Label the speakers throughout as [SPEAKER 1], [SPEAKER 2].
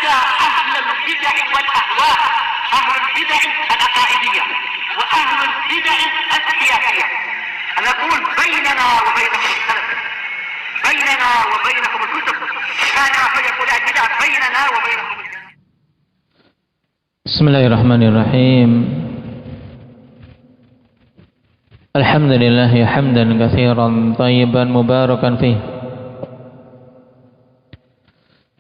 [SPEAKER 1] حتى أهل البدع والأهواء، أهل البدع العقائدية وأهل البدع السياسية. أنا أقول بيننا وبينكم السلف، بيننا وبينكم الكتب، كان فيقول البدع بيننا وبينكم السلف.
[SPEAKER 2] بسم الله الرحمن الرحيم. الحمد لله حمدا كثيرا طيبا مباركا فيه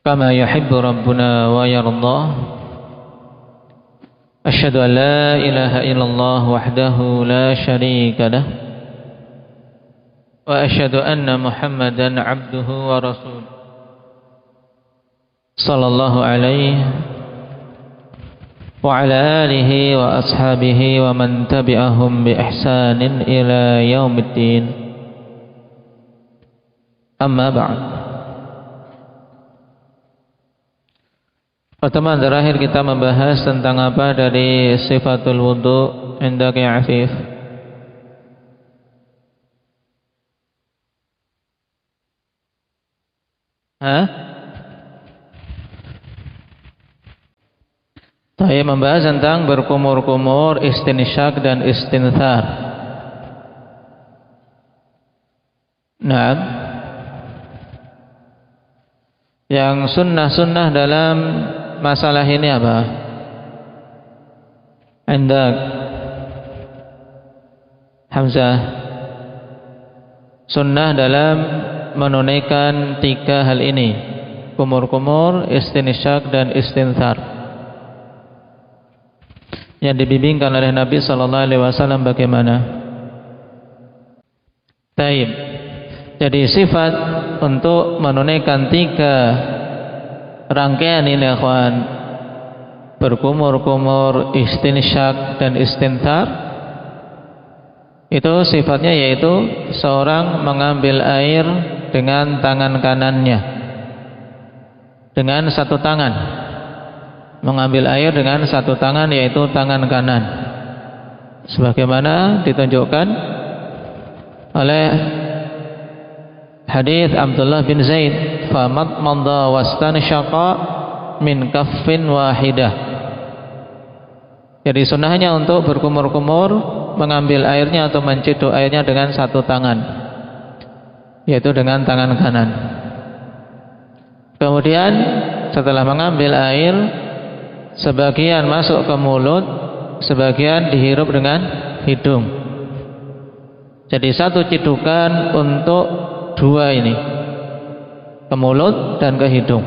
[SPEAKER 2] كما يحب ربنا ويرضى. أشهد أن لا إله إلا الله وحده لا شريك له، وأشهد أن محمدا عبده ورسوله صلى الله عليه وعلى آله وأصحابه ومن تبعهم بإحسان إلى يوم الدين. أما بعد. Pertemuan terakhir kita membahas tentang apa dari sifatul wudu inda ya Afif? Saya membahas tentang berkumur-kumur, istinsyak dan istinthar. Nah, yang sunnah-sunnah dalam masalah ini apa? Anda Hamzah, sunnah dalam menunaikan tiga hal ini: kumur-kumur, istinsyak dan istinthar, yang dibimbingkan oleh Nabi sallallahu alaihi wasallam bagaimana? Taib. Jadi sifat untuk menunaikan tiga rangkaian ini, ikhwan, berkumur-kumur, istinsyak dan istinthar, itu sifatnya yaitu seorang mengambil air dengan tangan kanannya, dengan satu tangan, mengambil air dengan satu tangan yaitu tangan kanan, sebagaimana ditunjukkan oleh hadis Abdullah bin Zaid, famadmada wastansyaqa min kaffin wahidah. Jadi sunnahnya untuk berkumur-kumur, mengambil airnya atau menciduk airnya dengan satu tangan, yaitu dengan tangan kanan. Kemudian setelah mengambil air, sebagian masuk ke mulut, sebagian dihirup dengan hidung. Jadi satu cidukan untuk dua ini, ke mulut dan ke hidung.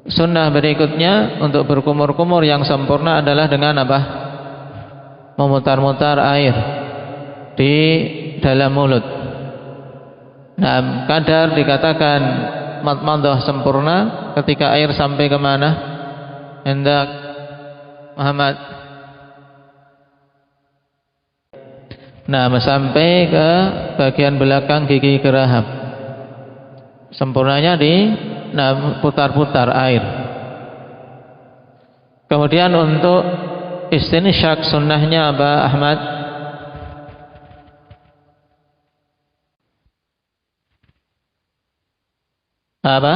[SPEAKER 2] Sunnah berikutnya untuk berkumur-kumur yang sempurna adalah dengan apa? Memutar-mutar air di dalam mulut. Nah, kadar dikatakan madmadah sempurna ketika air sampai ke mana? Hendak Muhammad. Nah, sampai ke bagian belakang gigi geraham. Sempurnanya di putar-putar air. Kemudian untuk istinsyak sunnahnya apa, Ahmad? Apa?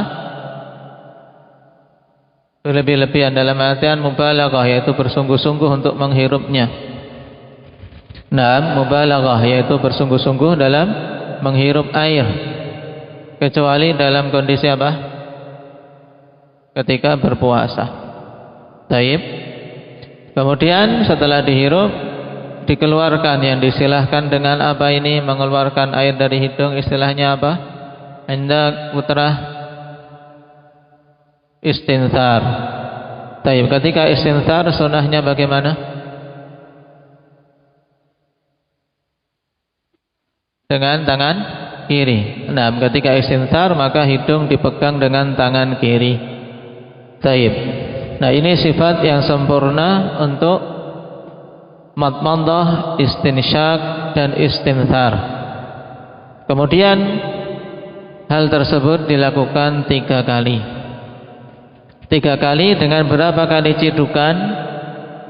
[SPEAKER 2] Lebih-lebihan dalam artian mubalaghah, yaitu bersungguh-sungguh untuk menghirupnya. Nah, mubalaghah yaitu bersungguh-sungguh dalam menghirup air, kecuali dalam kondisi apa? Ketika berpuasa. Taib. Kemudian setelah dihirup, dikeluarkan, yang disilahkan dengan apa ini? Mengeluarkan air dari hidung, istilahnya apa? Hendak putra istinthar. Taib. Ketika istinthar sunnahnya bagaimana? Dengan tangan kiri. Nah, ketika istinthar maka hidung dipegang dengan tangan kiri. Taib. Nah, ini sifat yang sempurna untuk madmadah, istinsyak dan istinthar. Kemudian hal tersebut dilakukan 3 kali. 3 kali dengan berapa kali cidukan?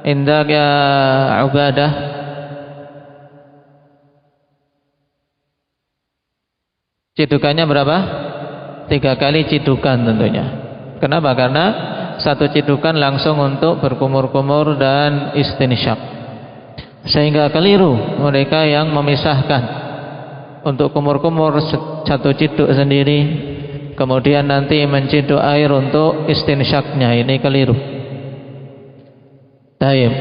[SPEAKER 2] Indah ya Ubadah. Cidukannya berapa? 3 kali cidukan tentunya. Kenapa? Karena satu cidukan langsung untuk berkumur-kumur dan istinsyak. Sehingga keliru mereka yang memisahkan untuk kumur-kumur satu ciduk sendiri, kemudian nanti menciduk air untuk istinsyaknya. Ini keliru. Taib.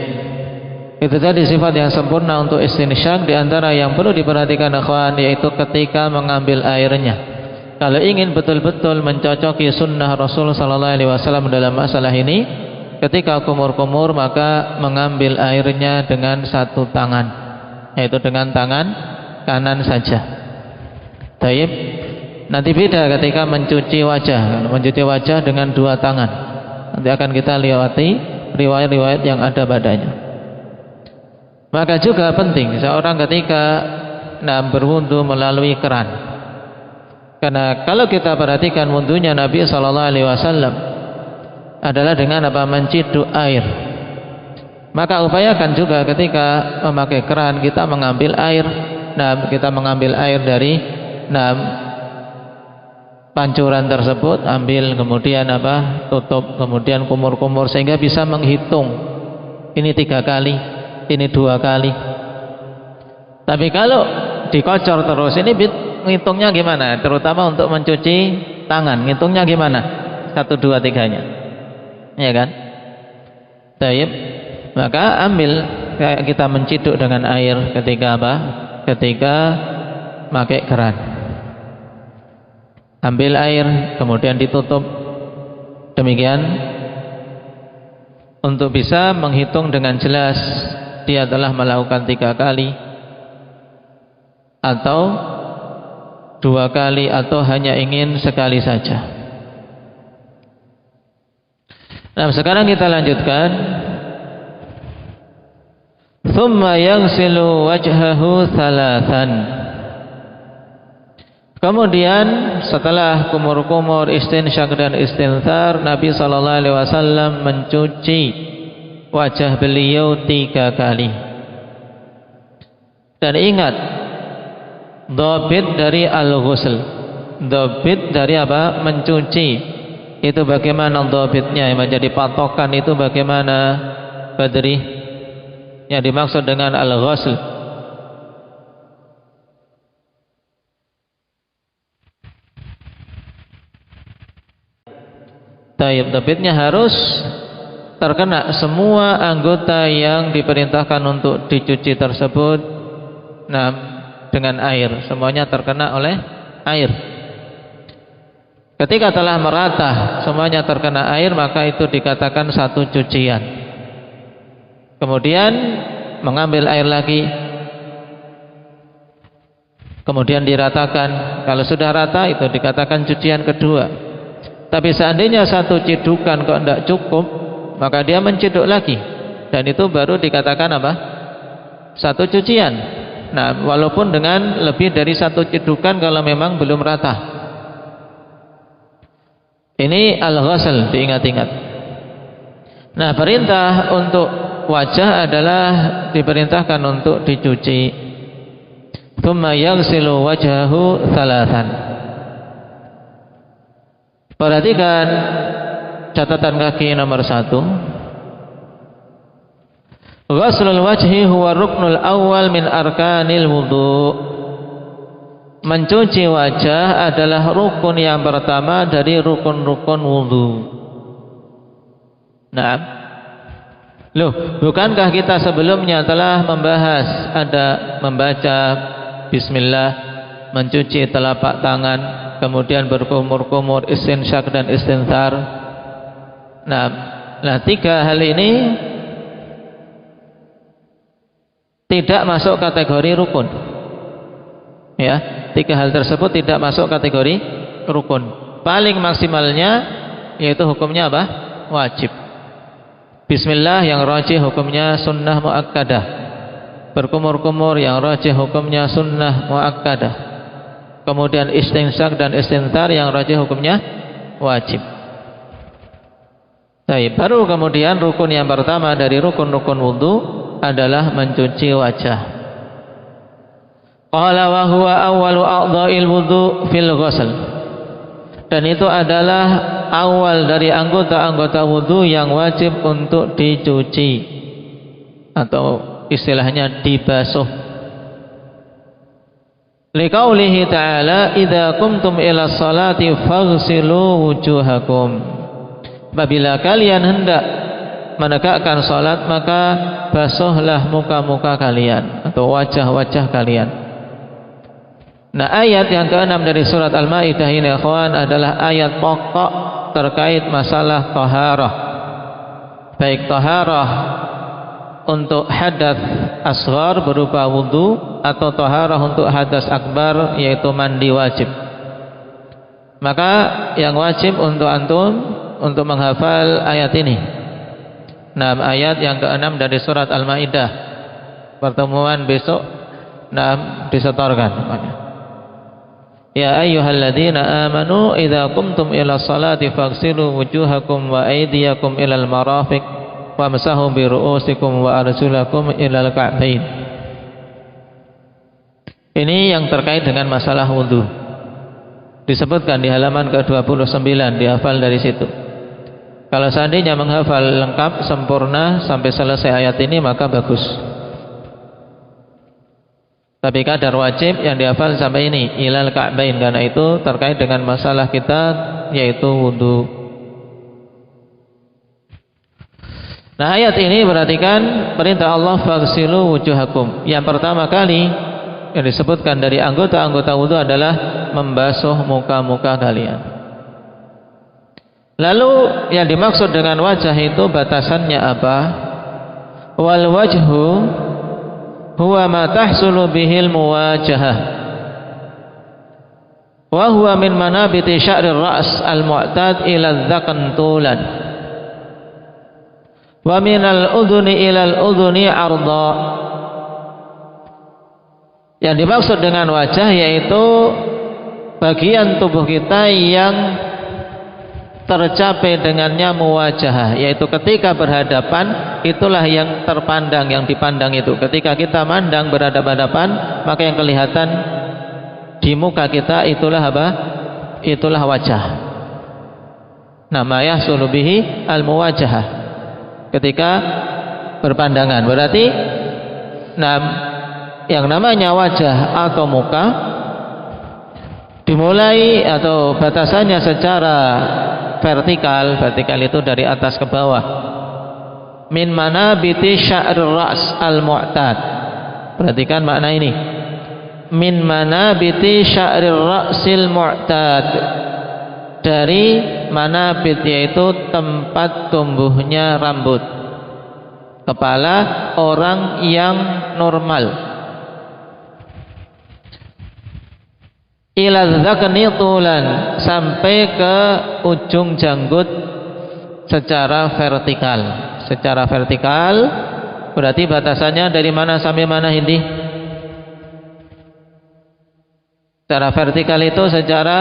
[SPEAKER 2] Itu tadi sifat yang sempurna untuk istinsyak. Di antara yang perlu diperhatikan akhwan, yaitu ketika mengambil airnya. Kalau ingin betul-betul mencocoki sunnah Rasul sallallahu alaihi wasallam dalam masalah ini, ketika kumur-kumur maka mengambil airnya dengan satu tangan, yaitu dengan tangan kanan saja. Taib. Nanti beda ketika mencuci wajah. Kalau mencuci wajah dengan dua tangan, nanti akan kita lewati riwayat-riwayat yang ada padanya. Maka juga penting seorang ketika berwudu melalui keran. Karena kalau kita perhatikan wudunya Nabi sallallahu alaihi wasallam adalah dengan apa? Menciduk air. Maka upayakan juga ketika memakai keran kita mengambil air. Kita mengambil air dari pancuran tersebut, ambil kemudian tutup, kemudian kumur-kumur sehingga bisa menghitung ini 3 kali, ini 2 kali. Tapi kalau dikocor terus, ini ngitungnya gimana? Terutama untuk mencuci tangan, ngitungnya gimana? 1, 2, 3-nya, ya kan? Taib. Maka ambil kayak kita menciduk dengan air ketika ketika pakai keran. Ambil air, kemudian ditutup. Demikian untuk bisa menghitung dengan jelas dia telah melakukan 3 kali atau 2 kali atau hanya ingin sekali saja. Nah, sekarang kita lanjutkan. Tsumma yaghsilu wajhahu thalathan. Kemudian setelah kumur-kumur, istinsyak dan istinthar, Nabi sallallahu alaihi wasallam mencuci wajah beliau 3 kali. Dan ingat, dhabit dari al-ghusl, dhabit dari apa? Mencuci. Itu bagaimana dhabitnya? Yang menjadi patokan itu bagaimana, Badri? Yang dimaksud dengan al-ghusl. Taib, dhabitnya harus terkena semua anggota yang diperintahkan untuk dicuci tersebut. Dengan air, semuanya terkena oleh air. Ketika telah merata semuanya terkena air, maka itu dikatakan satu cucian. Kemudian mengambil air lagi, kemudian diratakan. Kalau sudah rata itu dikatakan cucian kedua. Tapi seandainya satu cidukan kok tidak cukup, maka dia menciduk lagi, dan itu baru dikatakan apa? Satu cucian. Walaupun dengan lebih dari satu cidukan kalau memang belum rata. Ini al-ghusl, diingat-ingat. Perintah untuk wajah adalah diperintahkan untuk dicuci. Tsumma yaghsilu wajhahu thalathan. Perhatikan catatan kaki nomor 1. Ghuslul wajhi huwa ruknul awal min arkanil wudu. Mencuci wajah adalah rukun yang pertama dari rukun-rukun wudu. Bukankah kita sebelumnya telah membahas ada membaca bismillah, mencuci telapak tangan, kemudian berkumur-kumur, istinsyak dan istinthar. 3 hal ini tidak masuk kategori rukun. Ya, 3 hal tersebut tidak masuk kategori rukun. Paling maksimalnya yaitu hukumnya apa? Wajib. Bismillah yang rajih hukumnya sunnah muakkadah. Berkumur-kumur yang rajih hukumnya sunnah muakkadah. Kemudian istinsyak dan istinthar yang rajih hukumnya wajib. Baru kemudian rukun yang pertama dari rukun-rukun wudu adalah mencuci wajah. Qala wa huwa awwalu a'dha'il wudu fil ghusl. Dan itu adalah awal dari anggota-anggota wudu yang wajib untuk dicuci atau istilahnya dibasuh. Liqaulihi ta'ala idza qumtum ila sholati faghsilu wujuhakum. Apabila kalian hendak menegakkan salat maka basuhlah muka-muka kalian atau wajah-wajah kalian. Nah, ayat yang ke-6 dari surat Al-Maidah ini ikhwan adalah ayat pokok terkait masalah taharah. Baik taharah untuk hadas asghar berupa wudu atau taharah untuk hadas akbar yaitu mandi wajib. Maka yang wajib untuk antum untuk menghafal ayat ini. Nah, ayat yang ke-6 dari surat Al-Maidah. Pertemuan besok disetorkan. Ya ayyuhalladzina amanu idza qumtum ila sholati faghsilu wujuhakum wa aydiyakum ilal marafiq wamsahu bi ru'usikum wa arjulakum ilal ka'bain. Ini yang terkait dengan masalah wudu. Disebutkan di halaman ke-29, dihafal dari situ. Kalau seandainya menghafal lengkap sempurna sampai selesai ayat ini maka bagus. Tapi kadar wajib yang dihafal sampai ini ilal ka'bain, karena itu terkait dengan masalah kita yaitu wudu. Nah, ayat ini perhatikan perintah Allah faghsilu wujuhakum. Yang pertama kali yang disebutkan dari anggota-anggota wudu adalah membasuh muka-muka kalian. Lalu yang dimaksud dengan wajah itu batasannya apa? Wal wajhu huwa ma tahsulu bihil muwajahah wa huwa min manabiti sya'rir ra's al-mu'tad ila dzaqan tulan wa min al-udhuni ila al-udhuni arda. Yang dimaksud dengan wajah yaitu bagian tubuh kita yang tercapai dengannya muwajahah, yaitu ketika berhadapan itulah yang terpandang, yang dipandang itu. Ketika kita mandang berhadapan-hadapan maka yang kelihatan di muka kita itulah apa? Itulah wajah. Nama yahsulu bihi al-muwajahah. Ketika berpandangan berarti yang namanya wajah atau muka dimulai atau batasannya secara vertikal. Vertikal itu dari atas ke bawah. Min manabiti sya'rir ra's al-mu'tad. Perhatikan makna ini. Min manabiti sya'rir ra'sil mu'tad. Dari manabit yaitu tempat tumbuhnya rambut kepala orang yang normal. Ila dzakni tulan, sampai ke ujung janggut secara vertikal. Secara vertikal berarti batasannya dari mana sampai mana ini? Secara vertikal itu secara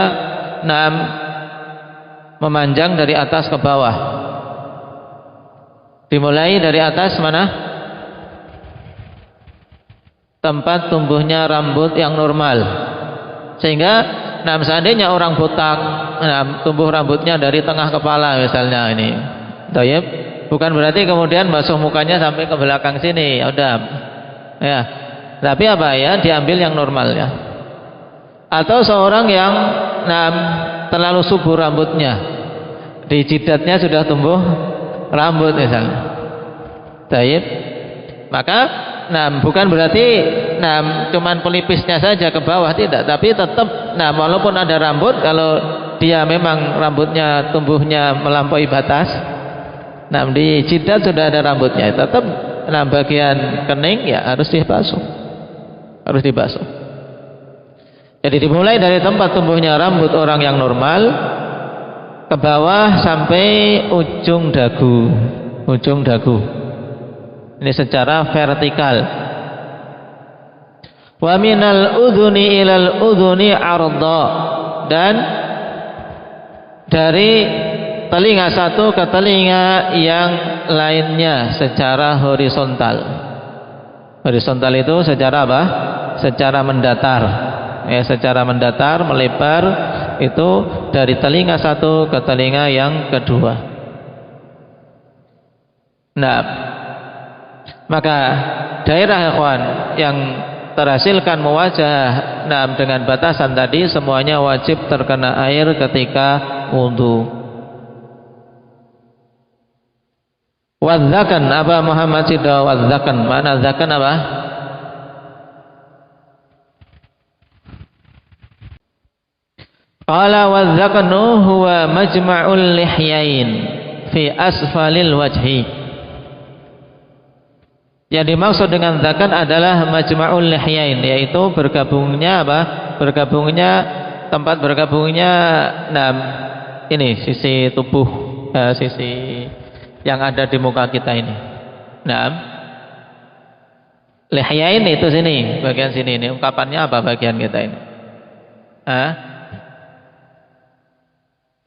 [SPEAKER 2] memanjang dari atas ke bawah. Dimulai dari atas mana? Tempat tumbuhnya rambut yang normal. Sehingga seandainya orang botak tumbuh rambutnya dari tengah kepala misalnya ini, Tayyib, bukan berarti kemudian basuh mukanya sampai ke belakang sini, udah ya. Tapi apa ya, diambil yang normalnya. Atau seorang yang terlalu subur rambutnya, di jidatnya sudah tumbuh rambut misalnya, Tayyib, maka bukan berarti cuman pelipisnya saja ke bawah, tidak, tapi tetap walaupun ada rambut, kalau dia memang rambutnya tumbuhnya melampaui batas, di jidat sudah ada rambutnya, tetap bagian kening ya harus dibasuh. Harus dibasuh. Jadi dimulai dari tempat tumbuhnya rambut orang yang normal ke bawah sampai ujung dagu. Ujung dagu. Ini secara vertikal. Wa minal udhuni ilal udhuni arda, dan dari telinga satu ke telinga yang lainnya secara horizontal. Horizontal itu secara apa? Secara mendatar. Ya, secara mendatar, melebar itu dari telinga satu ke telinga yang kedua. Nah, maka daerah ikhwan yang terhasilkan muwajah dengan batasan tadi semuanya wajib terkena air ketika wudu. Wadzakan apa Muhammad Sidha wadzakan? Mana zakan apa? Qala wadzakanu huwa majma'ul lihyain fi asfalil wajhi. Yang dimaksud dengan zakan adalah majma'ul lihyain, yaitu bergabungnya apa? Tempat bergabungnya ini sisi tubuh, sisi yang ada di muka kita ini. Lihyain itu sini, bagian sini ini. Ungkapannya apa bagian kita ini?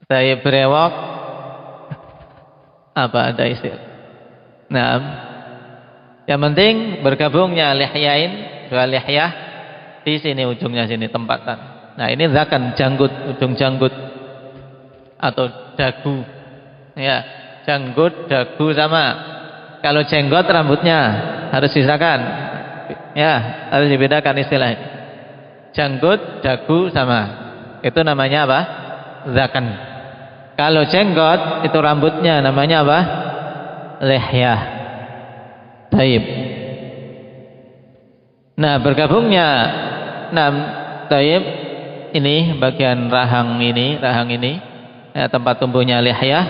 [SPEAKER 2] Saya berewok apa ada istilah? Yang penting bergabungnya lihyain, dua lihyah di sini ujungnya sini tempatan. Nah, ini zakan janggut, ujung janggut atau dagu. Ya, janggut, dagu sama. Kalau jenggot rambutnya harus sisakan. Ya, harus dibedakan istilahnya. Janggut, dagu sama. Itu namanya apa? Zakan. Kalau jenggot itu rambutnya namanya apa? Lihyah. Taib. Nah, bergabungnya taib ini bagian rahang ini ya, tempat tumbuhnya lihyah,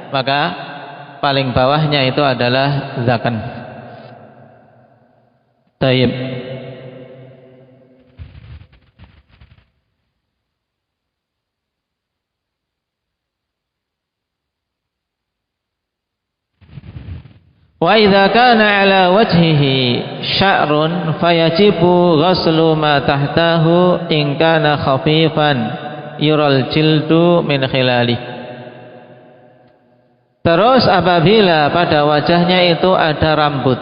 [SPEAKER 2] maka paling bawahnya itu adalah zakan. Taib. Wa idza kana ala wajhihi sya'run fayajibu ghaslu ma tahtahu in kana khafifan yural jildu min khilali. Terus apabila pada wajahnya itu ada rambut,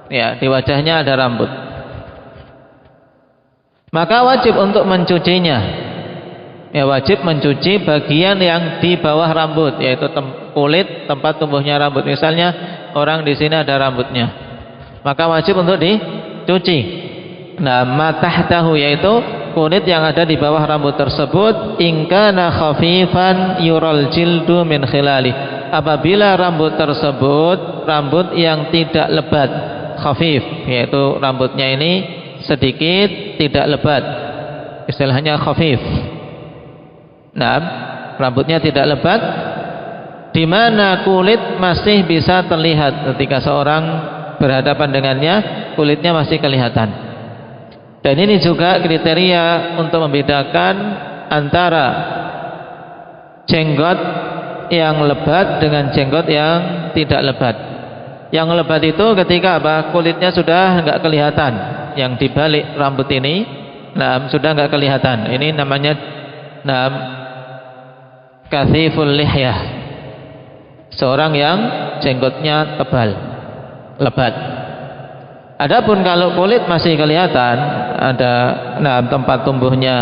[SPEAKER 2] ya, di wajahnya ada rambut, maka wajib untuk mencucinya. Ya, wajib mencuci bagian yang di bawah rambut, yaitu kulit tempat tumbuhnya rambut. Misalnya orang di sini ada rambutnya, maka wajib untuk dicuci. Nah, matahtahu yaitu kulit yang ada di bawah rambut tersebut, in kana khafifan yural jildu min khilali. Apabila rambut tersebut rambut yang tidak lebat, khafif, yaitu rambutnya ini sedikit tidak lebat, istilahnya khafif. Nah, rambutnya tidak lebat, di mana kulit masih bisa terlihat ketika seorang berhadapan dengannya, kulitnya masih kelihatan. Dan ini juga kriteria untuk membedakan antara jenggot yang lebat dengan jenggot yang tidak lebat. Yang lebat itu ketika apa? Kulitnya sudah enggak kelihatan, yang di balik rambut ini sudah enggak kelihatan. Ini namanya kathiful lihyah, seorang yang jenggotnya tebal, lebat. Adapun kalau kulit masih kelihatan, ada tempat tumbuhnya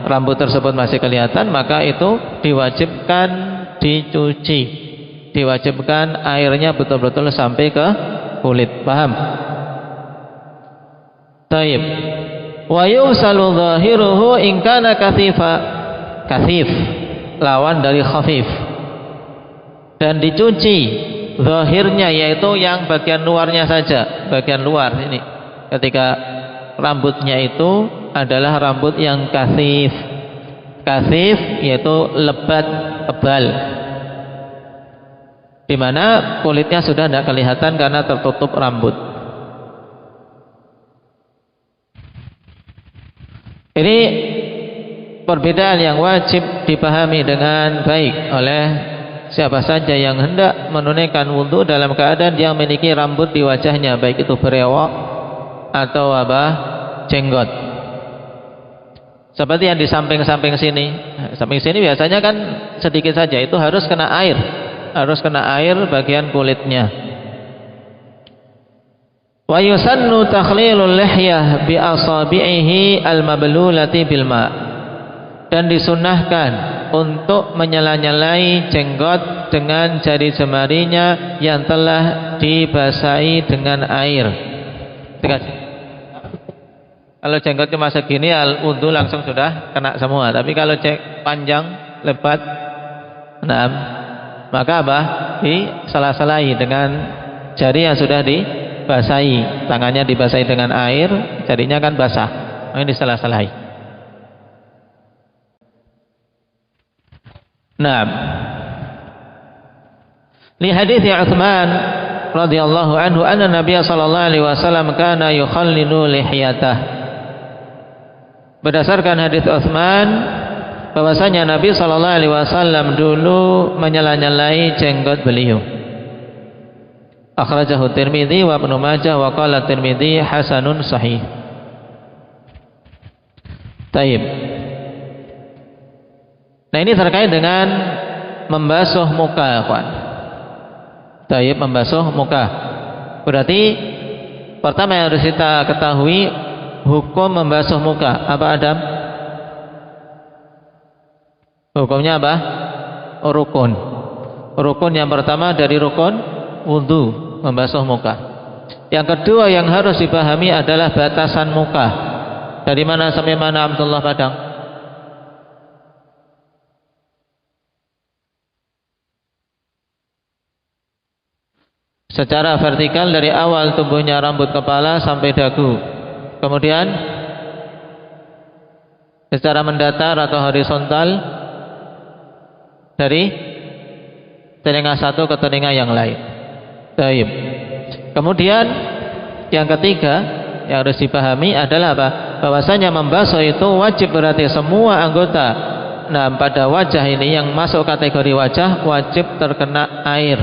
[SPEAKER 2] rambut tersebut masih kelihatan, maka itu diwajibkan dicuci, diwajibkan airnya betul-betul sampai ke kulit. Paham? Taib. Wa yusalu zahiruhu in kana kathif, lawan dari khafif, dan dicuci zahirnya, yaitu yang bagian luarnya saja, bagian luar ini. Ketika rambutnya itu adalah rambut yang kathif, yaitu lebat, tebal, di mana kulitnya sudah tidak kelihatan karena tertutup rambut. Ini perbedaan yang wajib dipahami dengan baik oleh siapa saja yang hendak menunaikan wudu dalam keadaan dia memiliki rambut di wajahnya, baik itu berewok atau jenggot. Seperti yang di samping-samping sini. Samping sini biasanya kan sedikit saja, itu harus kena air. Harus kena air bagian kulitnya. Wa yusannu takhlilul lihyah bi asabi'ihi al-mablulati bil ma'. Dan disunnahkan untuk menyela-nyelai jenggot dengan jari jemarinya yang telah dibasahi dengan air. Kalau jenggot cuma segini, wudu langsung sudah kena semua. Tapi kalau panjang, lebat, maka apa? Disela-selai dengan jari yang sudah dibasahi. Tangannya dibasahi dengan air, jarinya kan basah. Ini disela-selai. Li hadits Utsman radhiyallahu anhu anna Nabiy sallallahu alaihi wasallam kana yukhallilu lihiyatah. Berdasarkan hadits Utsman bahwasanya Nabi sallallahu alaihi wasallam dulu menyela-nyelai jenggot beliau. Akhrajahu Tirmidzi wa Ibnu Majah wa qala Tirmidzi hasanun sahih. Taib. Nah, ini terkait dengan membasuh muka, kawan. Taib, membasuh muka. Berarti pertama yang harus kita ketahui hukum membasuh muka. Apa, Adam? Hukumnya apa? Rukun. Rukun yang pertama dari rukun wudu, membasuh muka. Yang kedua yang harus dipahami adalah batasan muka. Dari mana sampai mana, Abdullah Padang? Secara vertikal dari awal tumbuhnya rambut kepala sampai dagu. Kemudian secara mendatar atau horizontal dari telinga satu ke telinga yang lain. Baik. Kemudian yang ketiga yang harus dipahami adalah apa? Bahwasanya membasuh itu wajib, berarti semua anggota pada wajah ini yang masuk kategori wajah wajib terkena air.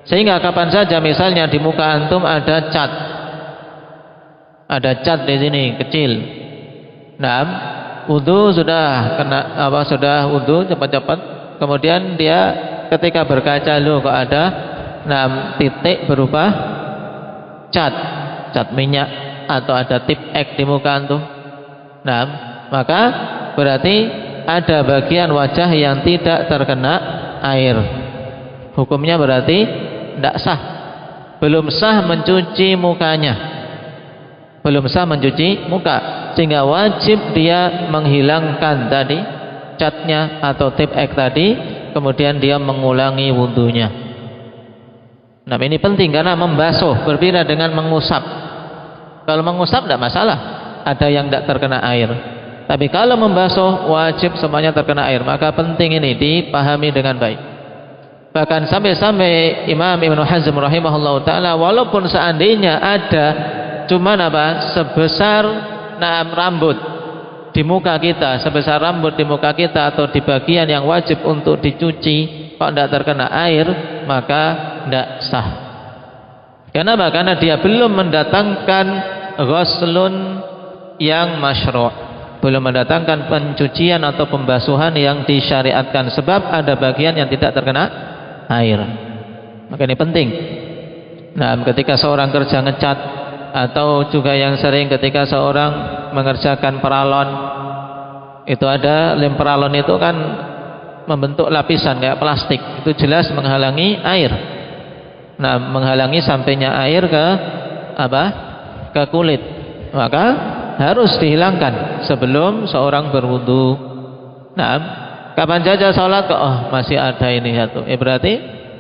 [SPEAKER 2] Sehingga kapan saja misalnya di muka antum ada cat di sini kecil. Wudu sudah kena sudah wudu cepat-cepat. Kemudian dia ketika berkaca kok ada titik berupa cat minyak atau ada tip X di muka antum. Maka berarti ada bagian wajah yang tidak terkena air. Hukumnya berarti tidak sah, belum sah mencuci mukanya, belum sah mencuci muka, sehingga wajib dia menghilangkan tadi catnya atau tip X tadi, kemudian dia mengulangi wudunya. Nah, ini penting karena membasuh berbeda dengan mengusap. Kalau mengusap tidak masalah, ada yang tidak terkena air. Tapi kalau membasuh wajib semuanya terkena air. Maka penting ini dipahami dengan baik. Bahkan sampai-sampai Imam Ibnu Hazm rahimahullah ta'ala, walaupun seandainya ada cuman sebesar rambut di muka kita, sebesar rambut di muka kita atau di bagian yang wajib untuk dicuci, kok tidak terkena air, maka tidak sah. Kenapa? Karena dia belum mendatangkan ghuslun yang masyru', belum mendatangkan pencucian atau pembasuhan yang disyariatkan, sebab ada bagian yang tidak terkena air. Maka ini penting. Ketika seorang kerja ngecat, atau juga yang sering ketika seorang mengerjakan peralon, itu ada lem peralon itu kan membentuk lapisan kayak plastik, itu jelas menghalangi air. Menghalangi sampainya air ke kulit. Maka harus dihilangkan sebelum seorang berwudu. Kapan saja sholat kok masih ada ini satu, berarti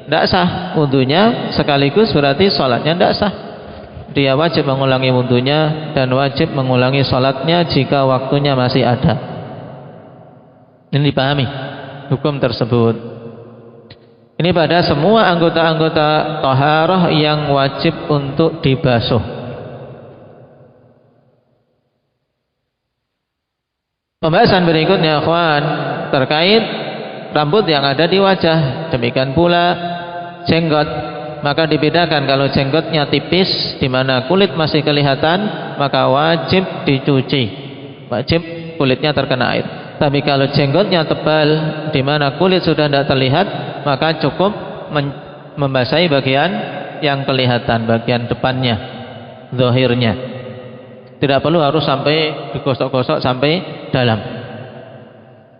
[SPEAKER 2] tidak sah wudunya, sekaligus berarti sholatnya tidak sah. Dia wajib mengulangi wudunya dan wajib mengulangi sholatnya jika waktunya masih ada. Ini dipahami hukum tersebut. Ini pada semua anggota-anggota taharah yang wajib untuk dibasuh. Pembahasan berikutnya, akhwan, terkait rambut yang ada di wajah. Demikian pula jenggot. Maka dibedakan, kalau jenggotnya tipis di mana kulit masih kelihatan, maka wajib dicuci, wajib kulitnya terkena air. Tapi kalau jenggotnya tebal di mana kulit sudah tidak terlihat, maka cukup membasahi bagian yang kelihatan, bagian depannya, zahirnya. Tidak perlu harus sampai digosok-gosok sampai dalam.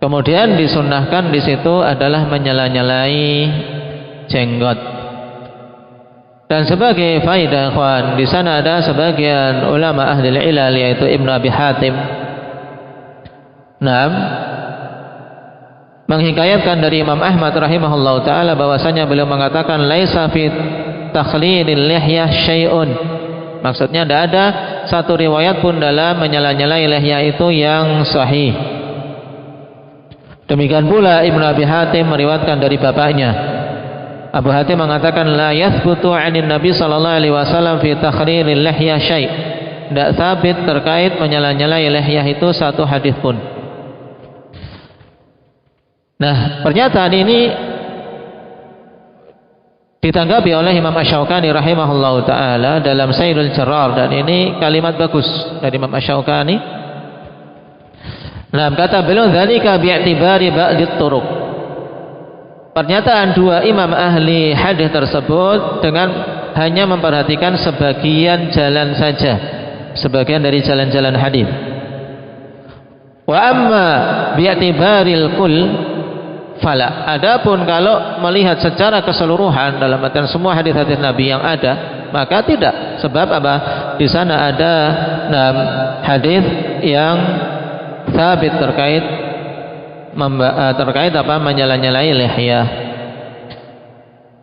[SPEAKER 2] Kemudian disunnahkan di situ adalah menyela-nyelai jenggot. Dan sebagai faedah ikhwan, di sana ada sebagian ulama ahli ilal yaitu Ibnu Abi Hatim. Menghikayatkan dari Imam Ahmad rahimahullahu taala bahwasanya beliau mengatakan laisa fi takhlidil lihyah syai'un. Maksudnya tidak ada satu riwayat pun dalam menyela-nyelai lihyah itu yang sahih. Demikian pula Ibnu Abi Hatim meriwayatkan dari bapaknya. Abu Hatim mengatakan la yathbutu 'anil Nabi sallallahu alaihi wasallam fi takhlilil lihyah syai'. Tidak sabit terkait menyela-nyelai lihyah itu satu hadis pun. Nah, pernyataan ini ditanggapi oleh Imam Asy-Syaukani rahimahullahu taala dalam Sayyidul Jarrar, dan ini kalimat bagus dari Imam Asy-Syaukani. Nah, kata beliau dzalika bi'tibari ba'dit turuq. Pernyataan dua imam ahli hadis tersebut dengan hanya memperhatikan sebagian jalan saja, sebagian dari jalan-jalan hadis. Wa amma bi'tibaril kull fala. Adapun kalau melihat secara keseluruhan dalam artian semua hadis-hadis Nabi yang ada, maka tidak. Sebab apa? Di sana ada hadis yang sabit terkait apa menyela-nyelai lihyah.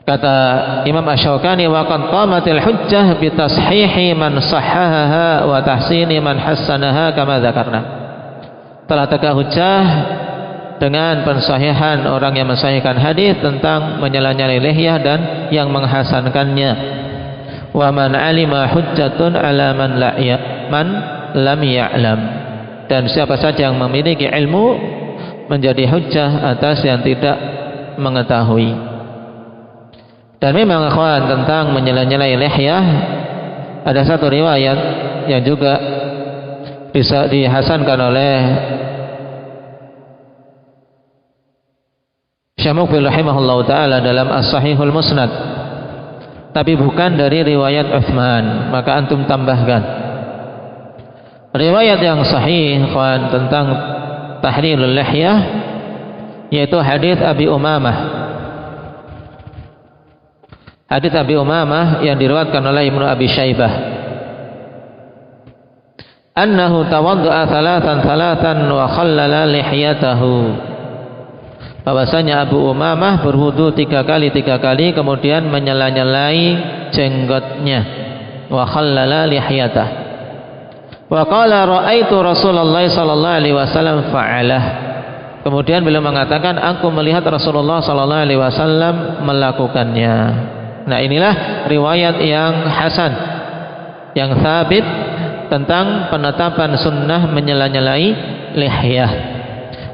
[SPEAKER 2] Kata Imam Asy-Syaukani wa qad qamatil hujjah bi tashihi man sahhaha wa tahsini man hassanaha kama dzakarna. Telah tegak hujjah dengan pensahihan orang yang mensahihkan hadis tentang menyela-nyelai lihyah dan yang menghasankannya. Wa man alima hujjatun ala man lam ya'lam. Dan siapa saja yang memiliki ilmu menjadi hujjah atas yang tidak mengetahui. Dan memang ikhwan, tentang menyela-nyelai lihyah ada satu riwayat yang juga bisa dihasankan oleh Syekh Muqbil rahimahullahu taala dalam As-Sahihul Musnad, tapi bukan dari riwayat Utsman, maka antum tambahkan riwayat yang sahih ikhwan tentang tahrilul lihyah, yaitu hadis Abi Umamah. Hadis Abi Umamah yang diriwayatkan oleh Ibnu Abi Syaibah. Annahu tawadda'a thalathan wa khallala lihyatahu. Bahwasanya Abu Umamah berwudu 3 kali kemudian menyela-nyelai jenggotnya. Wa khallala lihyatahu. Wa qala ra'aitu Rasulullah sallallahu alaihi wasallam fa'alah. Kemudian beliau mengatakan aku melihat Rasulullah sallallahu alaihi wasallam melakukannya. Nah, inilah riwayat yang hasan, yang sabit tentang penetapan sunnah menyela-nyelai lihyah.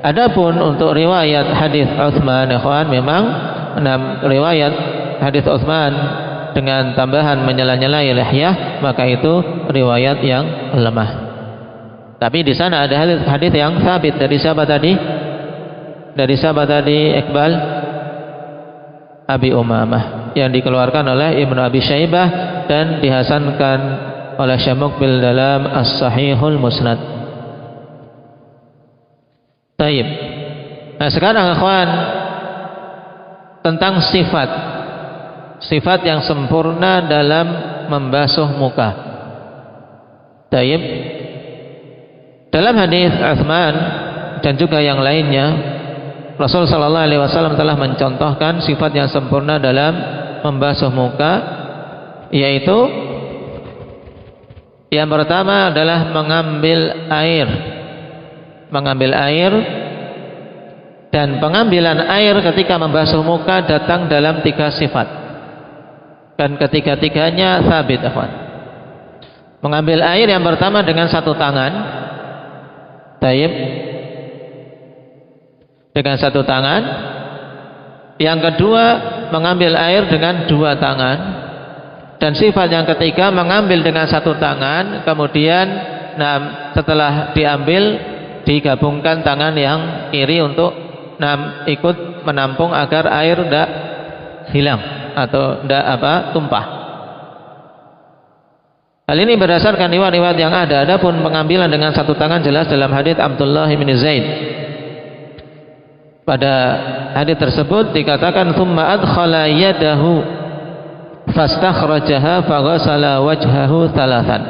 [SPEAKER 2] Adapun untuk riwayat hadis Utsman, ikhwan, memang riwayat hadis Utsman dengan tambahan menyela-nyelai lihyah, maka itu riwayat yang lemah. Tapi di sana ada hadis yang sabit dari siapa tadi? Dari siapa tadi, Iqbal? Abi Umamah, yang dikeluarkan oleh Ibnu Abi Syaibah dan dihasankan oleh Syekh Muqbil dalam As-Sahihul Musnad. Baik. Nah, sekarang ikhwan, tentang sifat yang sempurna dalam membasuh muka. Baik. Dalam hadis Utsman dan juga yang lainnya, Rasul sallallahu alaihi wasallam telah mencontohkan sifat yang sempurna dalam membasuh muka, yaitu yang pertama adalah mengambil air, dan pengambilan air ketika membasuh muka datang dalam 3 sifat, dan ketiga-tiganya sabit, ikhwan. Mengambil air yang pertama dengan 1 tangan, taib, dengan 1 tangan. Yang kedua mengambil air dengan 2 tangan. Dan sifat yang ketiga mengambil dengan 1 tangan, kemudian setelah diambil digabungkan tangan yang kiri untuk ikut menampung agar air tidak hilang atau tidak tumpah. Hal ini berdasarkan riwayat yang ada. Adapun pengambilan dengan 1 tangan jelas dalam hadits Abdullah bin Zaid Pada hadis tersebut dikatakan tsumma adkhala yadahu fastakhrajaha faghasala wajhahu thalathan.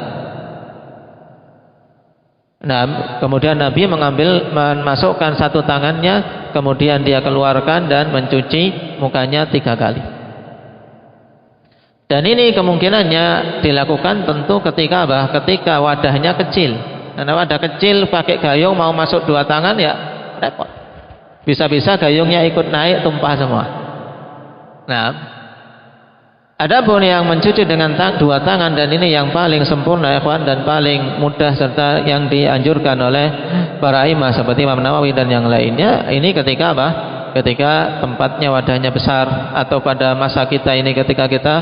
[SPEAKER 2] Nah, kemudian Nabi memasukkan satu tangannya, kemudian dia keluarkan dan mencuci mukanya 3 kali. Dan ini kemungkinannya dilakukan tentu ketika apa? Ketika wadahnya kecil. Karena wadah kecil pakai gayung mau masuk 2 tangan ya repot. Bisa-bisa gayungnya ikut naik, tumpah semua. Nah, adapun yang mencuci dengan 2 tangan, dan ini yang paling sempurna ikhwan dan paling mudah serta yang dianjurkan oleh para imam seperti Imam Nawawi dan yang lainnya, ini ketika apa? Ketika tempatnya wadahnya besar, atau pada masa kita ini ketika kita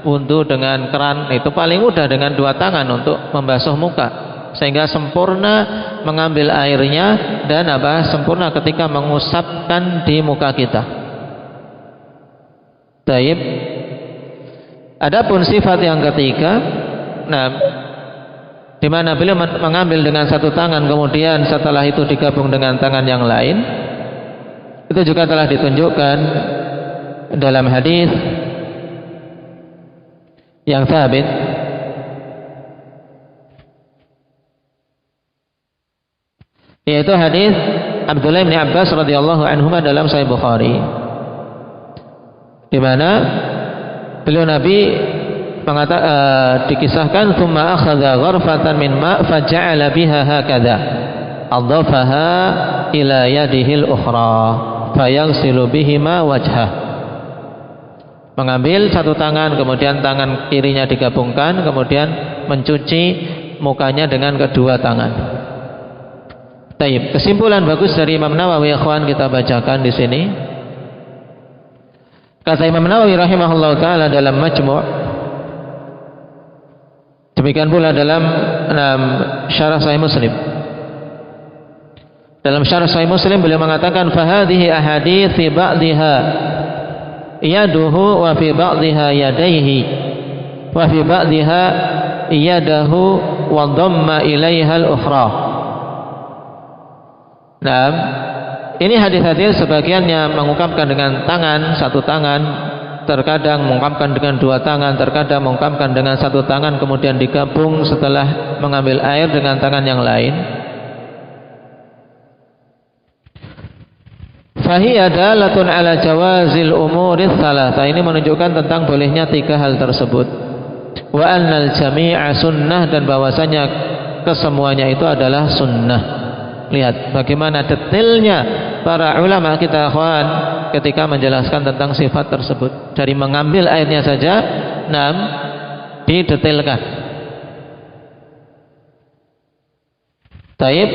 [SPEAKER 2] wudhu dengan keran, itu paling mudah dengan 2 tangan untuk membasuh muka. Sehingga sempurna mengambil airnya dan apa? Sempurna ketika mengusapkan di muka kita. Taib. Adapun sifat yang ketiga, nah, di mana beliau mengambil dengan 1 tangan, kemudian setelah itu digabung dengan tangan yang lain, itu juga telah ditunjukkan dalam hadis yang sabit, yaitu hadis Abdullah bin Abbas radhiyallahu anhuma dalam Sahih Bukhari, di mana beliau Nabi dikisahkan thumma akhadha gharfatan min ma' faja'ala biha hakadha adhafaha ila yadihi al-ukhra fayaghsilu bihima wajhah. Mengambil 1 tangan, kemudian tangan kirinya digabungkan, kemudian mencuci mukanya dengan kedua tangan. Taib. Kesimpulan bagus dari Imam Nawawi ikhwan kita bacakan di sini. Kata Imam Nawawi rahimahullah taala dalam Majmu', demikian pula dalam Syarah Sahih Muslim. Dalam Syarah Sahih Muslim beliau mengatakan fahadhihi ahadits fi ba'dihha yaduhu wa fi ba'dihha yadayhi wa fi ba'dihha yadahu wa dhamma ilaiha al-ukhra. Nah, ini hadis-hadis sebagiannya mengungkapkan dengan tangan, 1 tangan, terkadang mengungkapkan dengan 2 tangan, terkadang mengungkapkan dengan 1 tangan kemudian digabung setelah mengambil air dengan tangan yang lain. Fahiya dalatun ala jawazil umuris thalatha. Ini menunjukkan tentang bolehnya 3 hal tersebut. Wa annal jami'a sunnah, dan bahwasanya kesemuanya itu adalah sunnah. Lihat bagaimana detailnya para ulama kita ikhwan ketika menjelaskan tentang sifat tersebut. Dari mengambil airnya saja, didetailkan. Taib.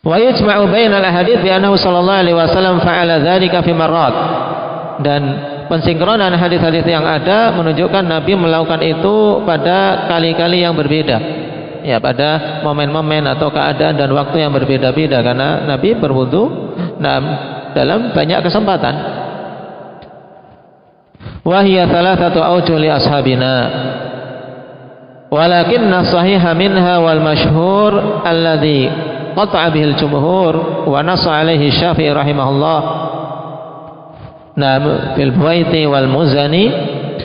[SPEAKER 2] Wa yajma'u bainal ahadits bi annahu sallallahu alaihi wasallam fa'ala dzalika fi marrat. Dan pensinkronan hadis-hadis yang ada menunjukkan Nabi melakukan itu pada kali-kali yang berbeda. Ya, pada momen-momen atau keadaan dan waktu yang berbeda-beda, karena Nabi berwudu dalam banyak kesempatan. Wa hiya thalathatu awjuh li ashabina. Walakinna sahiha minha wal masyhur alladhi qata'a bihil jumhur wa nassa alaihi Syafi'i rahimahullah fil Buwaiti wal Muzani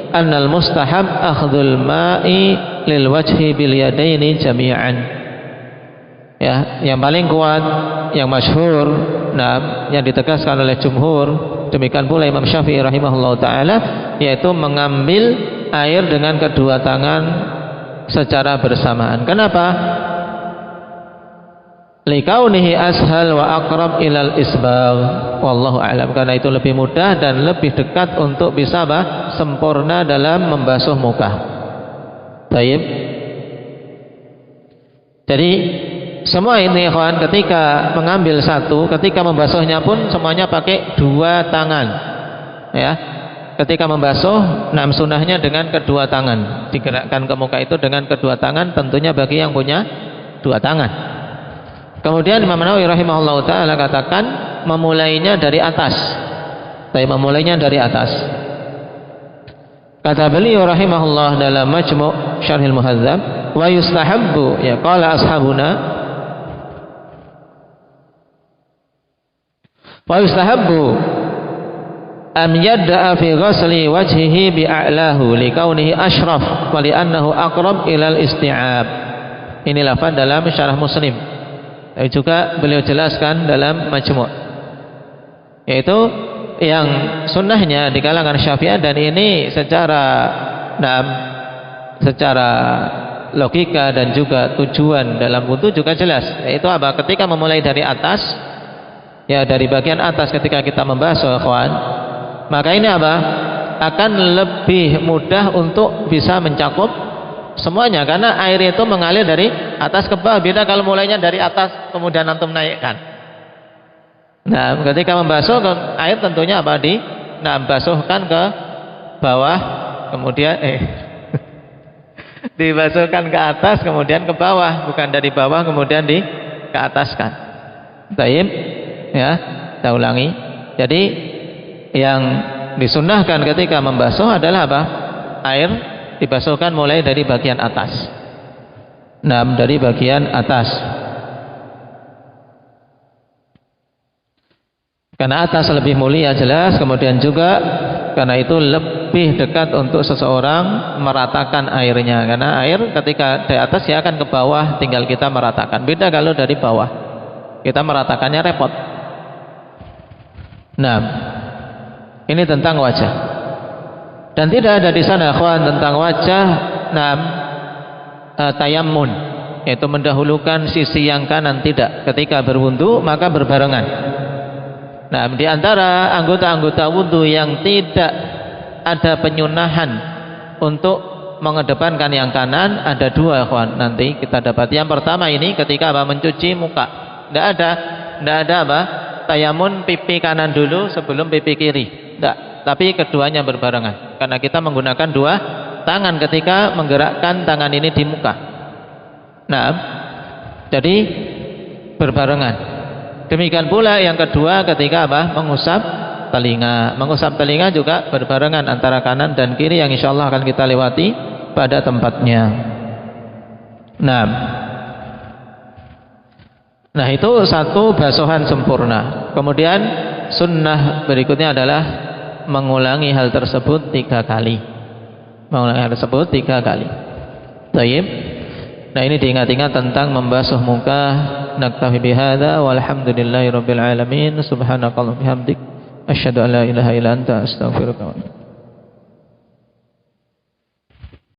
[SPEAKER 2] annal mustahab akhdhul ma'i lil wajhi bil yadaini jami'an. Ya, yang paling kuat, yang masyhur, yang ditegaskan oleh jumhur, demikian pula Imam Syafi'i rahimahullah taala, yaitu mengambil air dengan kedua tangan secara bersamaan. Kenapa? Likaunihi ashal wa aqrab ilal isbagh. Wallahu a'lam. Karena itu lebih mudah dan lebih dekat untuk bisa sempurna dalam membasuh muka. Baik. Jadi semua ini ikhwan ketika mengambil 1, ketika membasuhnya pun semuanya pakai 2 tangan. Ya. Ketika membasuh, sunnahnya dengan kedua tangan. Digerakkan ke muka itu dengan kedua tangan, tentunya bagi yang punya 2 tangan. Kemudian Imam Nawawi rahimahullah ta'ala katakan memulainya dari atas. Tapi memulainya dari atas. Kata beliau rahimahullah dalam Majmu' Syarhil Muhadzab, wa yustahabbu, ya qala ashabuna, Wa yustahabbu am yadda'a fi ghasli wajhihi bi'a'lahu likaunihi ashraf wa li'annahu aqrab ilal isti'ab. Ini lafaz dalam syarah Muslim. Juga beliau jelaskan dalam Majmu', yaitu yang sunnahnya di kalangan Syafi'iyah, dan ini secara logika dan juga tujuan dalam wudu juga jelas, yaitu apa? Ketika memulai dari atas, ya dari bagian atas ketika kita membasuh, ikhwan, maka ini apa? Akan lebih mudah untuk bisa mencakup semuanya, karena air itu mengalir dari atas ke bawah. Beda kalau mulainya dari atas kemudian antum naikkan. Nah, ketika membasuh air tentunya apa? Basuhkan ke bawah, kemudian dibasuhkan ke atas kemudian ke bawah, bukan dari bawah kemudian ke ataskan. Baik, ya, kita ulangi. Jadi yang disunnahkan ketika membasuh adalah apa? Air dibasuhkan mulai dari bagian atas. Nah, dari bagian atas. Karena atas lebih mulia jelas, kemudian juga karena itu lebih dekat untuk seseorang meratakan airnya, karena air ketika di atas ya akan ke bawah, tinggal kita meratakan. Beda kalau dari bawah, kita meratakannya repot. Nah, ini tentang wajah. Dan tidak ada di sana, ikhwan, tentang wajah tayammun, yaitu mendahulukan sisi yang kanan, tidak. Ketika berwudu maka berbarengan. Nah, di antara anggota-anggota wudu yang tidak ada penyunahan untuk mengedepankan yang kanan ada dua, ikhwan. Nanti kita dapat. Yang pertama ini ketika apa? Mencuci muka. Tidak ada apa? Tayamun pipi kanan dulu sebelum pipi kiri. Tidak. Tapi keduanya berbarengan. Karena kita menggunakan dua tangan ketika menggerakkan tangan ini di muka. Nah, jadi berbarengan. Demikian pula yang kedua ketika apa? Mengusap telinga. Mengusap telinga juga berbarengan antara kanan dan kiri, yang insyaallah akan kita lewati pada tempatnya. Nah, itu satu basuhan sempurna. Kemudian sunnah berikutnya adalah mengulangi hal tersebut 3 kali. Mengulangi hal tersebut 3 kali. Baik. Nah, ini diingat-ingat tentang membasuh muka. Naktafi bihadza walhamdulillahirabbil alamin. Subhanakallahumma bihamdik asyhadu an la ilaha illa anta astaghfiruka wa atubu ilaik.